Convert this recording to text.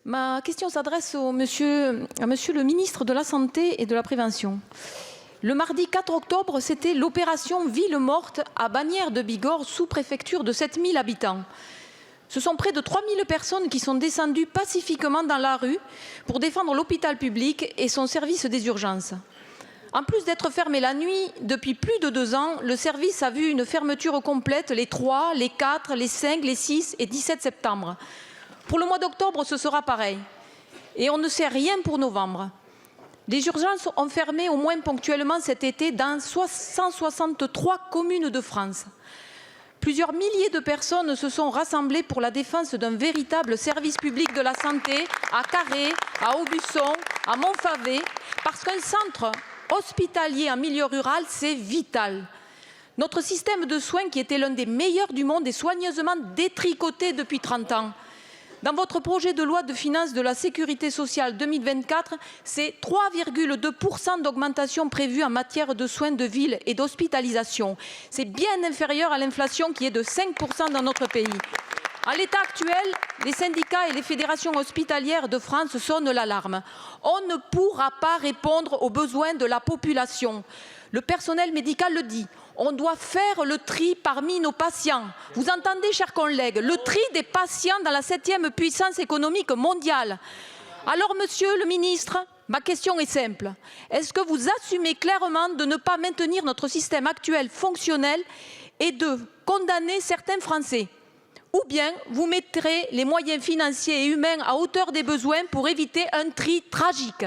Ma question s'adresse à monsieur le ministre de la Santé et de la Prévention. Le mardi 4 octobre, c'était l'opération Ville morte à Bagnères de Bigorre, sous-préfecture de 7000 habitants. Ce sont près de 3000 personnes qui sont descendues pacifiquement dans la rue pour défendre l'hôpital public et son service des urgences. En plus d'être fermé la nuit, depuis plus de 2 ans, le service a vu une fermeture complète les 3, les 4, les 5, les 6 et 17 septembre. Pour le mois d'octobre, ce sera pareil. Et on ne sait rien pour novembre. Les urgences ont fermé au moins ponctuellement cet été dans 163 communes de France. Plusieurs milliers de personnes se sont rassemblées pour la défense d'un véritable service public de la santé à Carhaix, à Aubusson, à Montfavet, parce qu'un centre hospitalier en milieu rural, c'est vital. Notre système de soins, qui était l'un des meilleurs du monde, est soigneusement détricoté depuis 30 ans. Dans votre projet de loi de finances de la Sécurité sociale 2024, c'est 3,2% d'augmentation prévue en matière de soins de ville et d'hospitalisation. C'est bien inférieur à l'inflation qui est de 5% dans notre pays. À l'état actuel, les syndicats et les fédérations hospitalières de France sonnent l'alarme. On ne pourra pas répondre aux besoins de la population. Le personnel médical le dit. On doit faire le tri parmi nos patients. Vous entendez, chers collègues, le tri des patients dans la 7e puissance économique mondiale. Alors, monsieur le ministre, ma question est simple. Est-ce que vous assumez clairement de ne pas maintenir notre système actuel fonctionnel et de condamner certains Français ? Ou bien vous mettrez les moyens financiers et humains à hauteur des besoins pour éviter un tri tragique ?